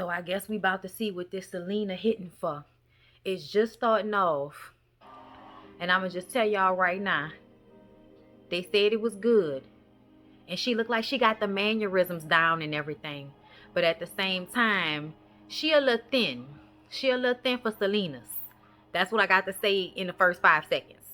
So I guess we about to see what this Selena hitting for. It's just starting off. And I'ma just tell y'all right now. They said it was good. And she looked like she got the mannerisms down and everything. But at the same time, she a little thin. She a little thin for Selena's. That's what I got to say in the first 5 seconds.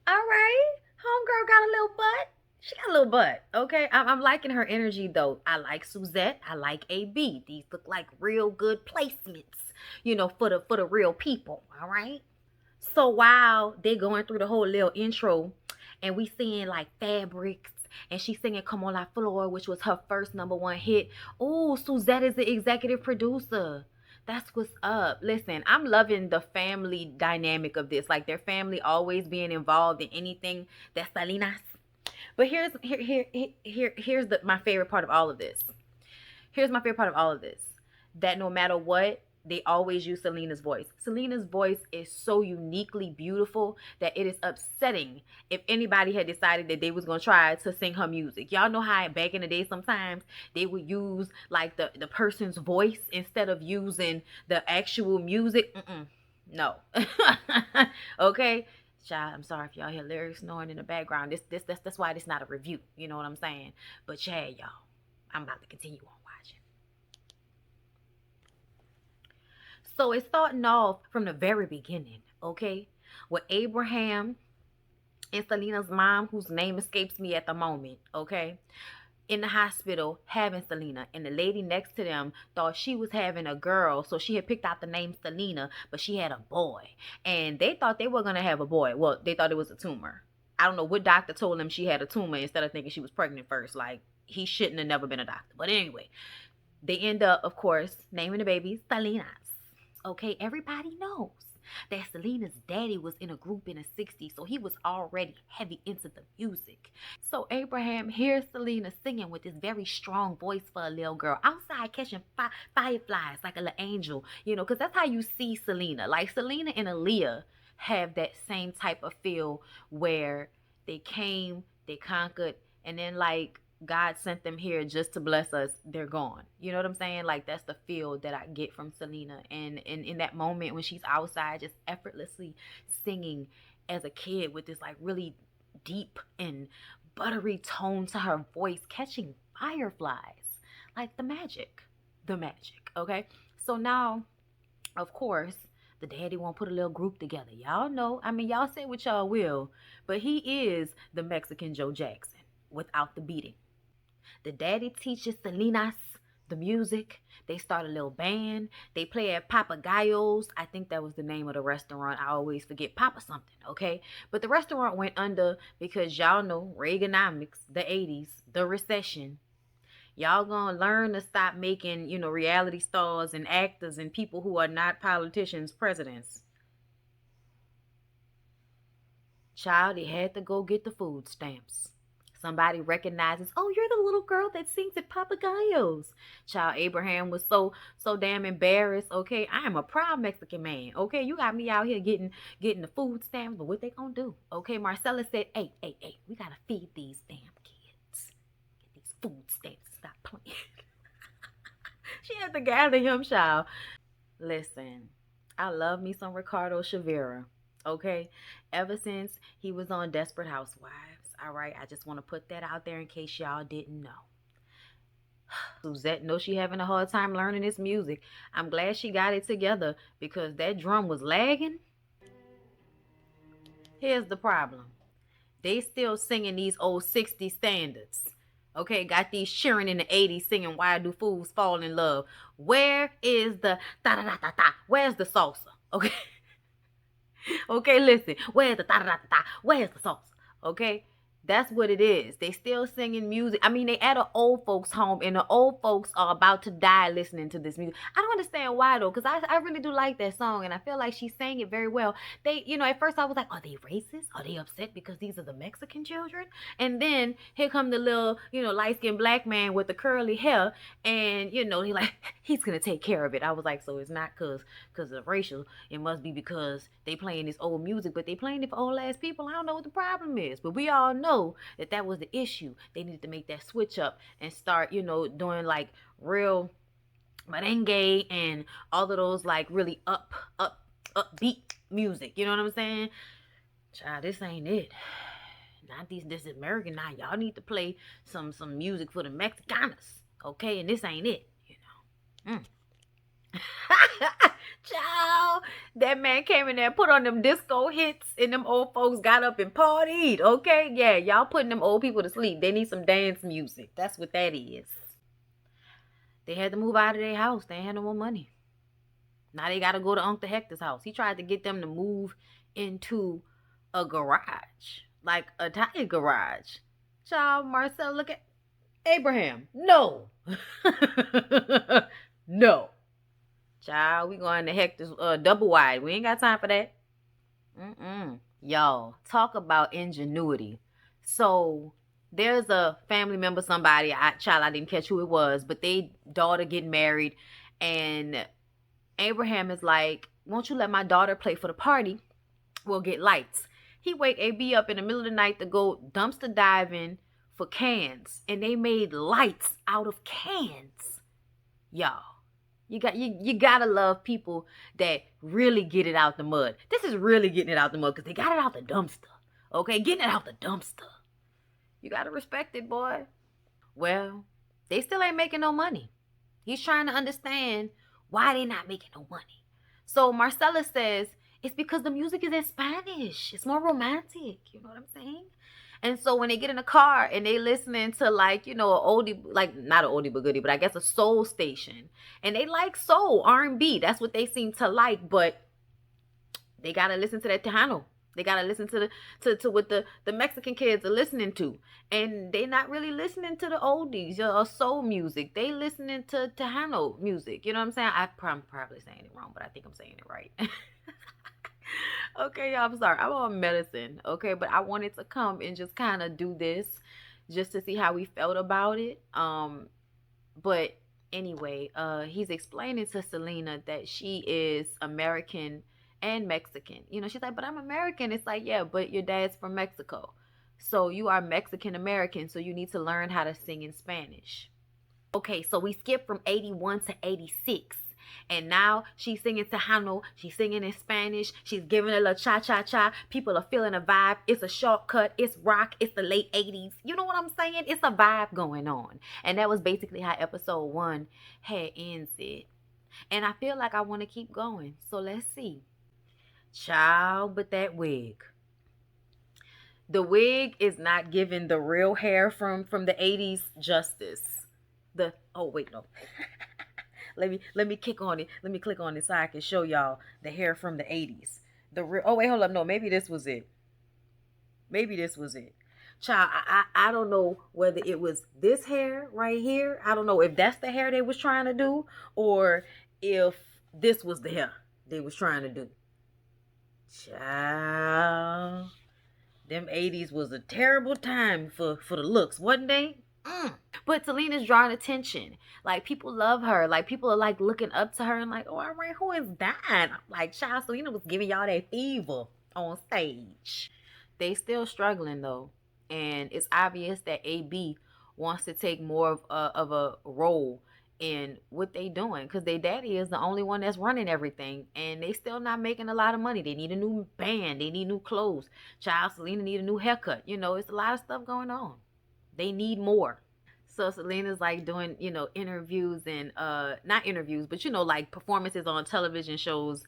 All right. Homegirl got a little butt. She got a little butt. Okay. I'm liking her energy though. I like Suzette. I like AB. These look like real good placements, for the real people. All right. So while they going through the whole little intro and we seeing like fabrics and she's singing Come On La Flor, which was her first #1 hit. Oh, Suzette is the executive producer. That's what's up. Listen, I'm loving the family dynamic of this. Like their family always being involved in anything that's Selena's. But here's my favorite part of all of this. Here's my favorite part of all of this. That no matter what, they always use Selena's voice. Selena's voice is so uniquely beautiful that it is upsetting if anybody had decided that they was going to try to sing her music. Y'all know how back in the day sometimes they would use like the person's voice instead of using the actual music. No. Okay? Child, I'm sorry if y'all hear lyrics snoring in the background. That's why this not a review. You know what I'm saying? But yeah, y'all, I'm about to continue on watching. So it's starting off from the very beginning, okay? With Abraham and Selena's mom, whose name escapes me at the moment, okay? In the hospital having Selena, and the lady next to them thought she was having a girl, so she had picked out the name Selena, but she had a boy, and they thought they were gonna have a boy. Well, they thought it was a tumor. I don't know what doctor told them she had a tumor instead of thinking she was pregnant first. Like, he shouldn't have never been a doctor. But anyway, they end up, of course, naming the baby Selena. Okay, everybody knows that Selena's daddy was in a group in the 60s, so he was already heavy into the music. So Abraham hears Selena singing with this very strong voice for a little girl outside catching fireflies like a little angel, because that's how you see Selena. Like Selena and Aaliyah have that same type of feel where they came, they conquered, and then like God sent them here just to bless us, they're gone. You know what I'm saying? Like that's the feel that I get from Selena. And in that moment when she's outside just effortlessly singing as a kid with this like really deep and buttery tone to her voice, catching fireflies. Like the magic. The magic. Okay. So now, of course, the daddy won't put a little group together. Y'all know. I mean, y'all say what y'all will, but he is the Mexican Joe Jackson without the beating. The daddy teaches Selena's the music. They start a little band. They play at Papagayos. I think that was the name of the restaurant. I always forget Papa something, okay? But the restaurant went under because y'all know Reaganomics, the 80s, the recession. Y'all gonna learn to stop making, reality stars and actors and people who are not politicians presidents. Child, they had to go get the food stamps. Somebody recognizes, oh, you're the little girl that sings at Papagayos. Child, Abraham was so damn embarrassed. Okay, I am a proud Mexican man. Okay, you got me out here getting the food stamps, but what they gonna do? Okay, Marcella said, hey, we gotta feed these damn kids. Get these food stamps. Stop playing. She had to gather him, child. Listen, I love me some Ricardo Chavera. Okay, ever since he was on Desperate Housewives. All right, I just want to put that out there in case y'all didn't know. Suzette knows she having a hard time learning this music. I'm glad she got it together because that drum was lagging. Here's the problem. They still singing these old 60s standards. Okay, got these cheering in the 80s singing Why Do Fools Fall in Love. Where is the da da da da da? Where's the salsa? Okay. Okay, listen. Where's the da da da da? Where's the salsa? Okay, that's what it is. They still singing music. I mean, they at an old folks home, and the old folks are about to die listening to this music. I don't understand why though, because I really do like that song, and I feel like she sang it very well. They, at first I was like, are they racist? Are they upset because these are the Mexican children? And then here come the little, light skinned black man with the curly hair, and he like he's gonna take care of it. I was like, so it's not because of racial. It must be because they playing this old music, but they playing it for old ass people. I don't know what the problem is, but we all know that was the issue. They needed to make that switch up and start, doing like real merengue and all of those like really upbeat music. You know what I'm saying? Child, this ain't it. Not this is American now. Y'all need to play some music for the Mexicanos, okay? And this ain't it, you know. Child, that man came in there, put on them disco hits, and them old folks got up and partied, okay? Yeah, y'all putting them old people to sleep. They need some dance music. That's what that is. They had to move out of their house. They ain't had no more money. Now they got to go to Uncle Hector's house. He tried to get them to move into a garage, like a tire garage. Child, Marcel, look at Abraham. No. No. Child, we going to Hector's double wide. We ain't got time for that. Y'all, talk about ingenuity. So there's a family member, somebody, I didn't catch who it was, but they daughter getting married, and Abraham is like, won't you let my daughter play for the party? We'll get lights. He wake AB up in the middle of the night to go dumpster diving for cans, and they made lights out of cans. Y'all, you gotta love people that really get it out the mud. This is really getting it out the mud because they got it out the dumpster. Okay, getting it out the dumpster. You gotta respect it, boy. Well, they still ain't making no money. He's trying to understand why they not making no money. So Marcella says it's because the music is in Spanish. It's more romantic. You know what I'm saying? And so when they get in the car and they listening to like, you know, an oldie, like not an oldie but goodie, but I guess a soul station. And they like soul, R&B. That's what they seem to like. But they got to listen to that Tejano. They gotta listen to what the Mexican kids are listening to, and they not really listening to the oldies or soul music. They listening to Tejano music. You know what I'm saying? I'm probably saying it wrong, but I think I'm saying it right. Okay, y'all. I'm sorry. I'm on medicine. Okay, but I wanted to come and just kind of do this, just to see how we felt about it. But anyway, he's explaining to Selena that she is American and Mexican. You know, she's like, but I'm American. It's like, yeah, but your dad's from Mexico. So you are Mexican American, so you need to learn how to sing in Spanish. Okay, so we skip from 81 to 86. And now she's singing Tejano. She's singing in Spanish. She's giving a little cha-cha-cha. People are feeling a vibe. It's a shortcut. It's rock. It's the late 80s. You know what I'm saying? It's a vibe going on. And that was basically how episode 1 had ended. And I feel like I want to keep going. So let's see. Child, but that wig. The wig is not giving the real hair from the 80s justice. Oh wait, no. let me kick on it. Let me click on it so I can show y'all the hair from the 80s. The real Oh wait, hold up. No, maybe this was it. Maybe this was it. Child, I don't know whether it was this hair right here. I don't know if that's the hair they was trying to do or if this was the hair they was trying to do. Child, them 80s was a terrible time for the looks, wasn't they? But Selena's drawing attention. Like, people love her. Like, people are, like, looking up to her and like, oh, all right, who is that? I'm like, child, Selena was giving y'all that fever on stage. They still struggling, though. And it's obvious that AB wants to take more of a role in what they doing, because their daddy is the only one that's running everything, and they still not making a lot of money. They need a new band. They need new clothes. Child, Selena need a new haircut. You know, it's a lot of stuff going on. They need more. So Selena's like doing, you know, interviews and not interviews, but you know, like performances on television shows.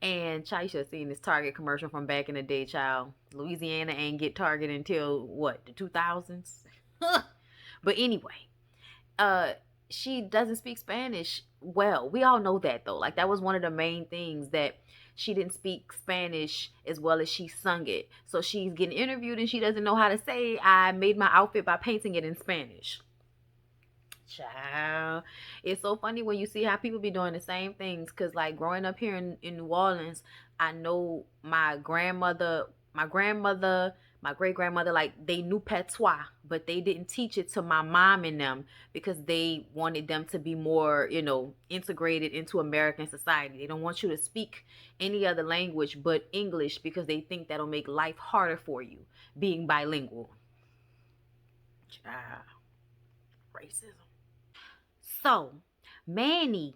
And child, you should have seen this Target commercial from back in the day, child. Louisiana ain't get Target until what, the 2000s? But anyway, she doesn't speak Spanish well. We all know that though. Like, that was one of the main things, that she didn't speak Spanish as well as she sung it. So she's getting interviewed and she doesn't know how to say, I made my outfit by painting it in Spanish. Child, it's so funny when you see how people be doing the same things. Because like growing up here in New Orleans, I know my grandmother, my great grandmother, like they knew patois, but they didn't teach it to my mom and them because they wanted them to be more, you know, integrated into American society. They don't want you to speak any other language but English because they think that'll make life harder for you being bilingual. Child, racism. So Manny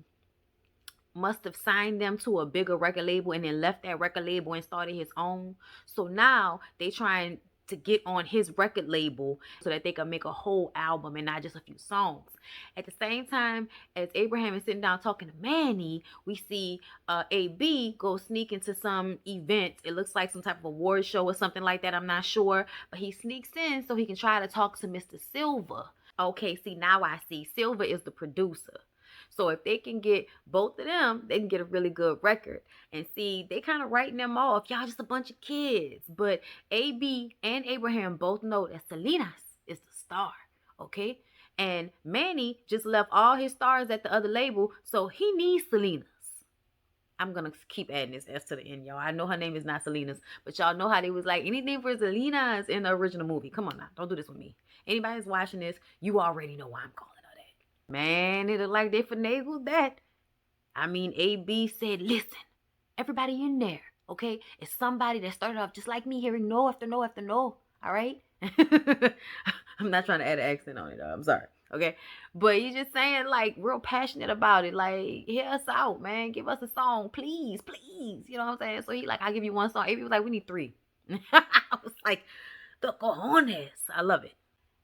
must have signed them to a bigger record label and then left that record label and started his own. So now they trying to get on his record label so that they can make a whole album and not just a few songs. At the same time as Abraham is sitting down talking to Manny, we see AB go sneak into some event. It looks like some type of award show or something like that. I'm not sure. But he sneaks in so he can try to talk to Mr. Silver. Okay, see, now I see. Silver is the producer. So if they can get both of them, they can get a really good record. And see, they kind of writing them off. Y'all just a bunch of kids. But AB and Abraham both know that Selena is the star. Okay? And Manny just left all his stars at the other label, so he needs Selena's. I'm gonna keep adding this S to the end, y'all. I know her name is not Selena's, but y'all know how they was like, anything for Selena's in the original movie. Come on now, don't do this with me. Anybody's watching this, you already know why I'm calling her that. Man, it look like they finagled that. I mean, AB said, listen, everybody in there, okay, it's somebody that started off just like me, hearing no after no after no, all right? I'm not trying to add an accent on it, though. I'm sorry. Okay, but he's just saying, like, real passionate about it. Like, hear us out, man. Give us a song, please, please. You know what I'm saying? So he like, I'll give you one song. Avery was like, we need 3. I was like, the cojones. I love it.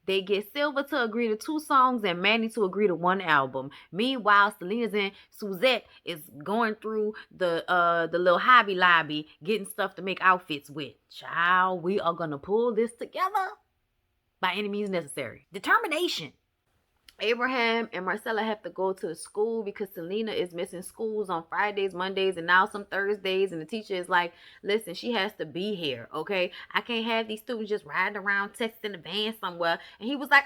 They get Silver to agree to 2 songs and Manny to agree to 1 album. Meanwhile, Selena's and Suzette is going through the little Hobby Lobby getting stuff to make outfits with. Child, we are gonna pull this together by any means necessary. Determination. Abraham and Marcella have to go to school because Selena is missing schools on Fridays, Mondays, and now some Thursdays. And the teacher is like, listen, she has to be here, okay? I can't have these students just riding around texting the van somewhere. And he was like,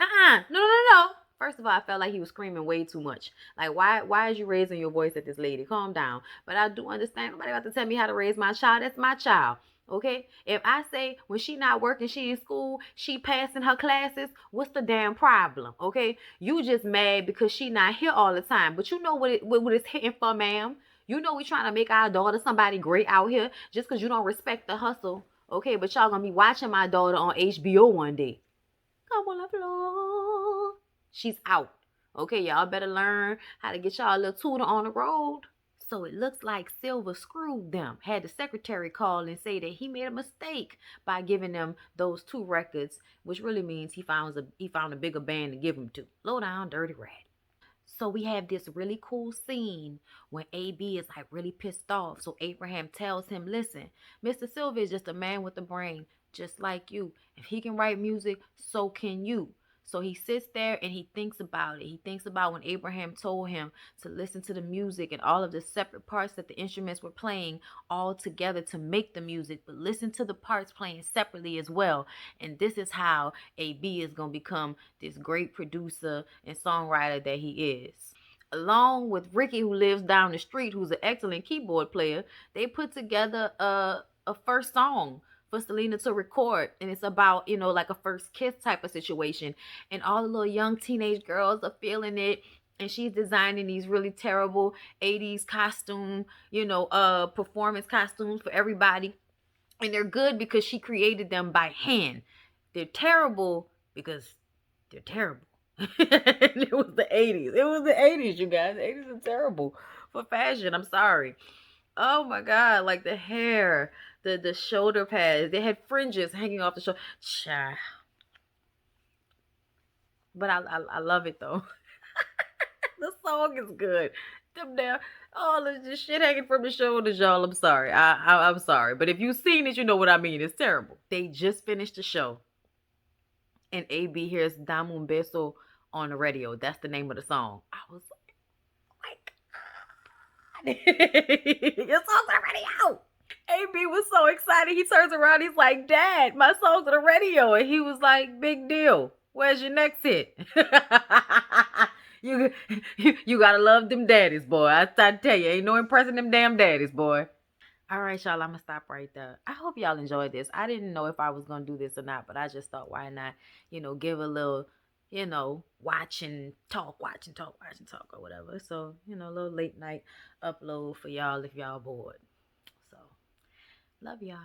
no. First of all, I felt like he was screaming way too much. Like, why is you raising your voice at this lady? Calm down. But I do understand. Nobody about to tell me how to raise my child. That's my child. Okay, if I say when she not working, she in school, she passing her classes, what's the damn problem? Okay, you just mad because she not here all the time. But you know what it's hitting for, ma'am. You know we trying to make our daughter somebody great out here just because you don't respect the hustle. Okay, but y'all gonna be watching my daughter on HBO one day. Come on the floor. She's out. Okay, y'all better learn how to get y'all a little tutor on the road. So it looks like Silver screwed them, had the secretary call and say that he made a mistake by giving them those 2 records, which really means he found a bigger band to give them to. Low down, dirty rat. So we have this really cool scene when AB is like really pissed off. So Abraham tells him, listen, Mr. Silver is just a man with a brain, just like you. If he can write music, so can you. So he sits there and he thinks about it. He thinks about when Abraham told him to listen to the music and all of the separate parts that the instruments were playing all together to make the music, but listen to the parts playing separately as well. And this is how AB is going to become this great producer and songwriter that he is. Along with Ricky, who lives down the street, who's an excellent keyboard player, they put together a first song for Selena to record, and it's about, you know, like a first kiss type of situation, and all the little young teenage girls are feeling it, and she's designing these really terrible 80s costume, you know, performance costumes for everybody, and they're good because she created them by hand. They're terrible because they're terrible. It was the 80s. It was the 80s, you guys. The 80s are terrible for fashion. I'm sorry. Oh my God, like the hair, the shoulder pads, they had fringes hanging off the shoulder. Child. But I love it though. The song is good. Them there, all of this shit hanging from the shoulders, y'all. I'm sorry. I'm sorry. But if you've seen it, you know what I mean. It's terrible. They just finished the show. And AB hears Dame un beso on the radio. That's the name of the song. I was like, your song's already out. AB was so excited. He turns around. He's like, Dad, my song's on the radio. And he was like, big deal. Where's your next hit? you gotta love them daddies, boy. I tell you, ain't no impressing them damn daddies, boy. All right, y'all, I'm gonna stop right there. I hope y'all enjoyed this. I didn't know if I was gonna do this or not, but I just thought, why not, give a little, watch and talk, or whatever. So, a little late night upload for y'all if y'all bored. So, love y'all.